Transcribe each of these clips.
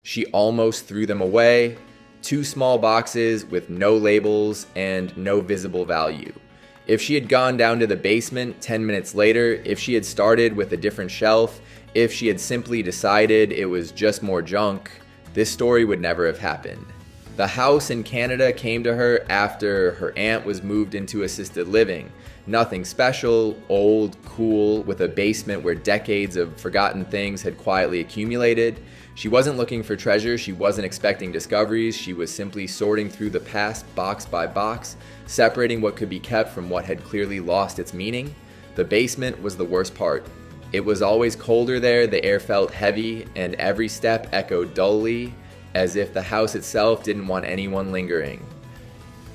She almost threw them away. 2 small boxes with no labels and no visible value. If she had gone down to the basement 10 minutes later, if she had started with a different shelf, if she had simply decided it was just more junk, this story would never have happened. The house in Canada came to her after her aunt was moved into assisted living. Nothing special, old, cool, with a basement where decades of forgotten things had quietly accumulated. She wasn't looking for treasure, she wasn't expecting discoveries, she was simply sorting through the past box by box, separating what could be kept from what had clearly lost its meaning. The basement was the worst part. It was always colder there, the air felt heavy, and every step echoed dully, as if the house itself didn't want anyone lingering.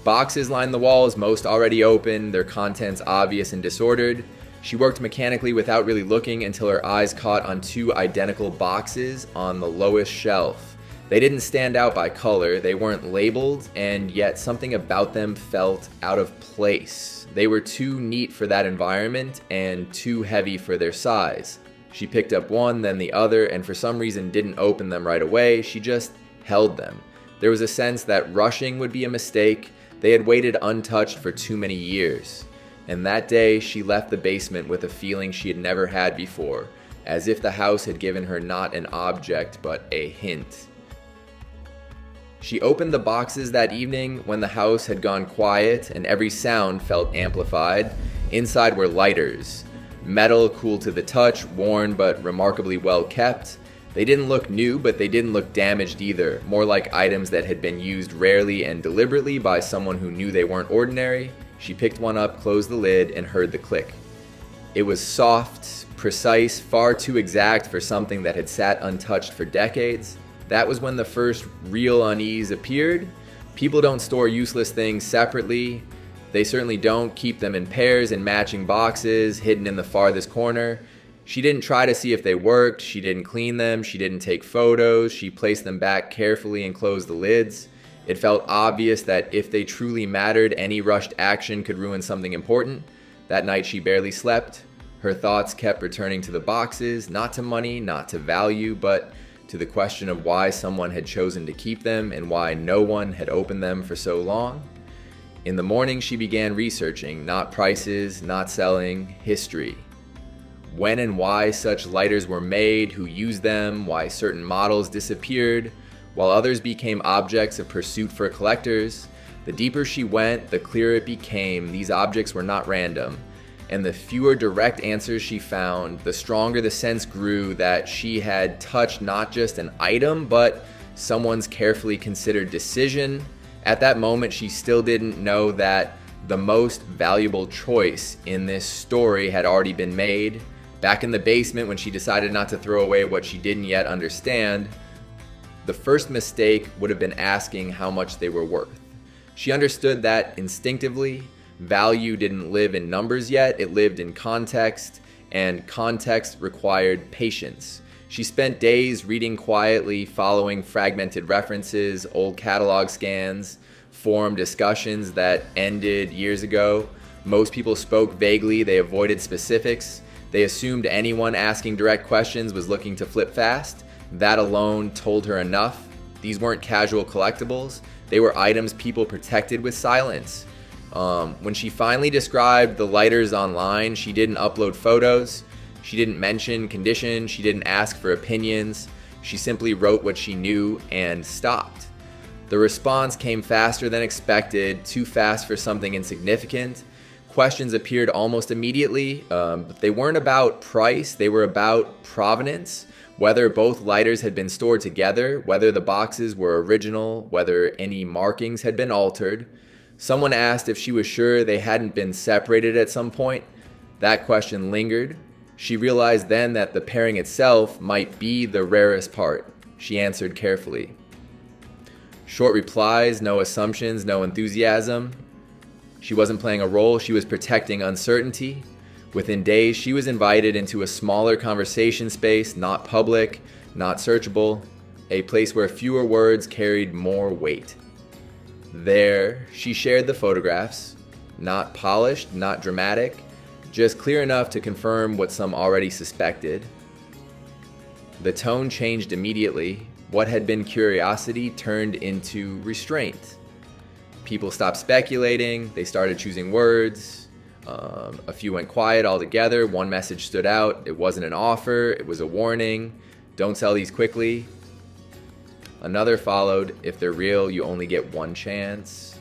Boxes lined the walls, most already open, their contents obvious and disordered. She worked mechanically without really looking until her eyes caught on 2 identical boxes on the lowest shelf. They didn't stand out by color, they weren't labeled, and yet something about them felt out of place. They were too neat for that environment and too heavy for their size. She picked up one, then the other, and for some reason didn't open them right away. She just held them. There was a sense that rushing would be a mistake. They had waited untouched for too many years. And that day, she left the basement with a feeling she had never had before, as if the house had given her not an object, but a hint. She opened the boxes that evening when the house had gone quiet and every sound felt amplified. Inside were lighters. Metal, cool to the touch, worn but remarkably well kept. They didn't look new, but they didn't look damaged either, more like items that had been used rarely and deliberately by someone who knew they weren't ordinary. She picked one up, closed the lid, and heard the click. It was soft, precise, far too exact for something that had sat untouched for decades. That was when the first real unease appeared. People don't store useless things separately. They certainly don't keep them in pairs in matching boxes, hidden in the farthest corner. She didn't try to see if they worked, she didn't clean them, she didn't take photos, she placed them back carefully and closed the lids. It felt obvious that if they truly mattered, any rushed action could ruin something important. That night she barely slept. Her thoughts kept returning to the boxes, not to money, not to value, but to the question of why someone had chosen to keep them and why no one had opened them for so long. In the morning she began researching, not prices, not selling, history. When and why such lighters were made, who used them, why certain models disappeared, while others became objects of pursuit for collectors. The deeper she went, the clearer it became these objects were not random, and the fewer direct answers she found, the stronger the sense grew that she had touched not just an item, but someone's carefully considered decision. At that moment, she still didn't know that the most valuable choice in this story had already been made. Back in the basement, when she decided not to throw away what she didn't yet understand, the first mistake would have been asking how much they were worth. She understood that instinctively. Value didn't live in numbers yet, it lived in context, and context required patience. She spent days reading quietly, following fragmented references, old catalog scans, forum discussions that ended years ago. Most people spoke vaguely, they avoided specifics. They assumed anyone asking direct questions was looking to flip fast. That alone told her enough. These weren't casual collectibles. They were items people protected with silence. When she finally described the lighters online, she didn't upload photos. She didn't mention condition. She didn't ask for opinions. She simply wrote what she knew and stopped. The response came faster than expected, too fast for something insignificant. Questions appeared almost immediately, but they weren't about price, they were about provenance, whether both lighters had been stored together, whether the boxes were original, whether any markings had been altered. Someone asked if she was sure they hadn't been separated at some point. That question lingered. She realized then that the pairing itself might be the rarest part. She answered carefully. Short replies, no assumptions, no enthusiasm. She wasn't playing a role, she was protecting uncertainty. Within days, she was invited into a smaller conversation space, not public, not searchable, a place where fewer words carried more weight. There, she shared the photographs, not polished, not dramatic, just clear enough to confirm what some already suspected. The tone changed immediately. What had been curiosity turned into restraint. People stopped speculating, they started choosing words. A few went quiet altogether. One message stood out. It wasn't an offer, it was a warning. Don't sell these quickly. Another followed. If they're real, you only get one chance.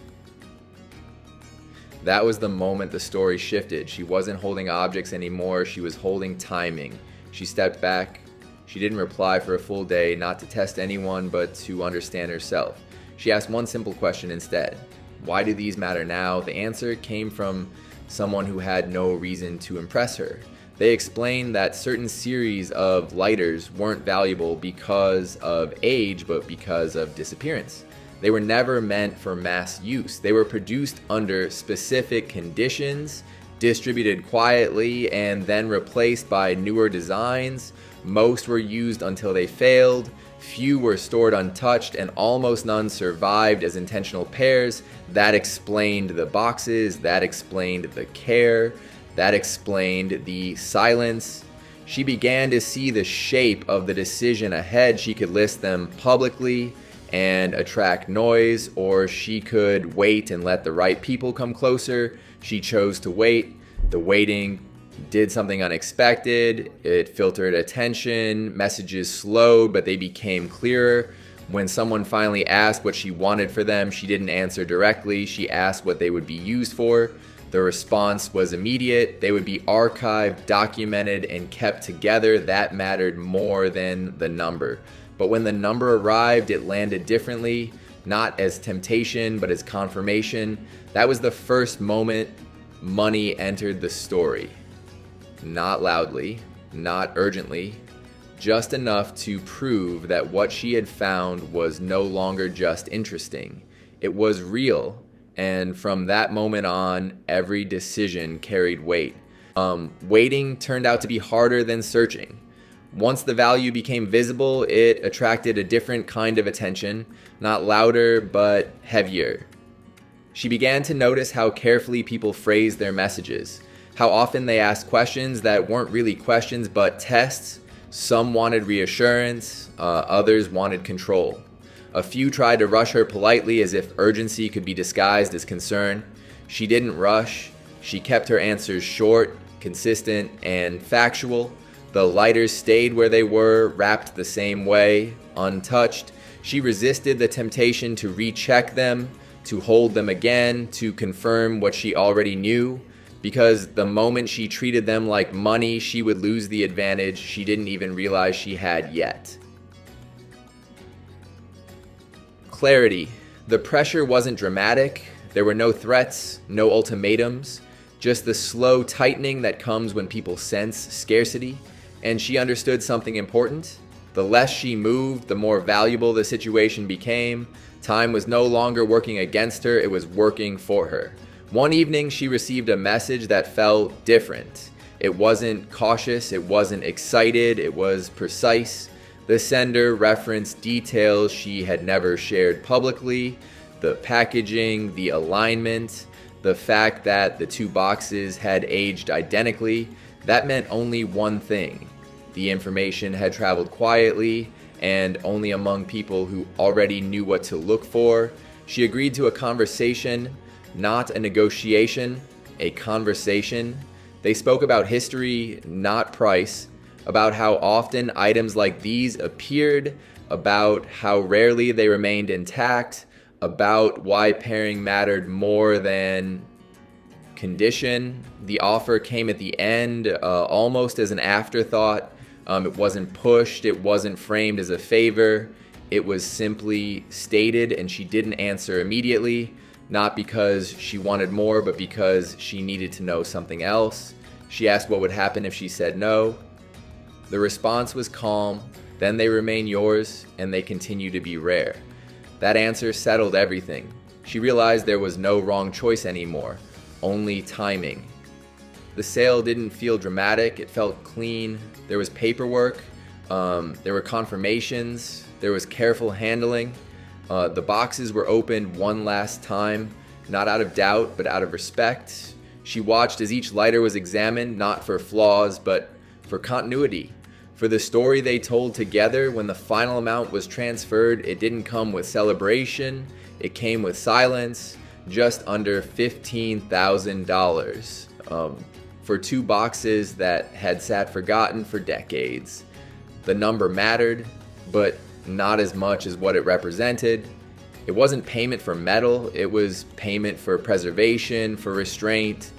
That was the moment the story shifted. She wasn't holding objects anymore. She was holding timing. She stepped back. She didn't reply for a full day, not to test anyone, but to understand herself. She asked one simple question instead. Why do these matter now? The answer came from someone who had no reason to impress her. They explained that certain series of lighters weren't valuable because of age, but because of disappearance. They were never meant for mass use. They were produced under specific conditions, distributed quietly, and then replaced by newer designs. Most were used until they failed. Few were stored untouched, and almost none survived as intentional pairs. That explained the boxes, that explained the care, that explained the silence. She began to see the shape of the decision ahead. She could list them publicly and attract noise, or she could wait and let the right people come closer. She chose to wait. The waiting did something unexpected. It filtered attention. Messages slowed, but they became clearer. When someone finally asked what she wanted for them, she didn't answer directly. She asked what they would be used for. The response was immediate. They would be archived, documented, and kept together. That mattered more than the number. But when the number arrived, it landed differently, not as temptation, but as confirmation. That was the first moment money entered the story. Not loudly, not urgently, just enough to prove that what she had found was no longer just interesting. It was real, and from that moment on, every decision carried weight. Waiting turned out to be harder than searching. Once the value became visible, it attracted a different kind of attention, not louder, but heavier. She began to notice how carefully people phrased their messages, how often they asked questions that weren't really questions, but tests. Some wanted reassurance, others wanted control. A few tried to rush her politely as if urgency could be disguised as concern. She didn't rush. She kept her answers short, consistent, and factual. The lighters stayed where they were, wrapped the same way, untouched. She resisted the temptation to recheck them, to hold them again, to confirm what she already knew, because the moment she treated them like money, she would lose the advantage she didn't even realize she had yet. Clarity. The pressure wasn't dramatic. There were no threats, no ultimatums, just the slow tightening that comes when people sense scarcity. And she understood something important. The less she moved, the more valuable the situation became. Time was no longer working against her, it was working for her. One evening, she received a message that felt different. It wasn't cautious, it wasn't excited, it was precise. The sender referenced details she had never shared publicly, the packaging, the alignment, the fact that the two boxes had aged identically. That meant only one thing. The information had traveled quietly and only among people who already knew what to look for. She agreed to a conversation, not a negotiation, a conversation. They spoke about history, not price, about how often items like these appeared, about how rarely they remained intact, about why pairing mattered more than condition. The offer came at the end, almost as an afterthought. It wasn't pushed, it wasn't framed as a favor. It was simply stated, and she didn't answer immediately, not because she wanted more, but because she needed to know something else. She asked what would happen if she said no. The response was calm. Then they remain yours, and they continue to be rare. That answer settled everything. She realized there was no wrong choice anymore, only timing. The sale didn't feel dramatic, it felt clean. There was paperwork, there were confirmations, there was careful handling. The boxes were opened one last time, not out of doubt, but out of respect. She watched as each lighter was examined, not for flaws, but for continuity, For the story they told together, when the final amount was transferred, it didn't come with celebration, it came with silence, just under $15,000 for 2 boxes that had sat forgotten for decades. The number mattered, but not as much as what it represented. It wasn't payment for metal, it was payment for preservation, for restraint,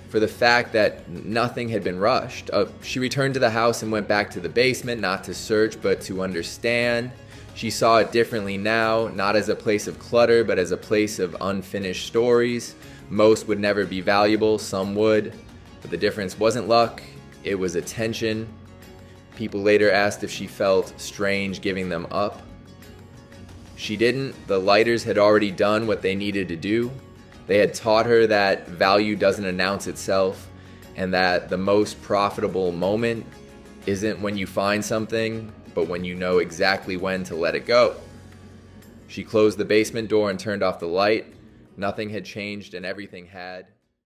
for the fact that nothing had been rushed. She returned to the house and went back to the basement, not to search, but to understand. She saw it differently now, not as a place of clutter, but as a place of unfinished stories. Most would never be valuable, some would, but the difference wasn't luck, it was attention. People later asked if she felt strange giving them up. She didn't. The lighters had already done what they needed to do. They had taught her that value doesn't announce itself, and that the most profitable moment isn't when you find something, but when you know exactly when to let it go. She closed the basement door and turned off the light. Nothing had changed and everything had.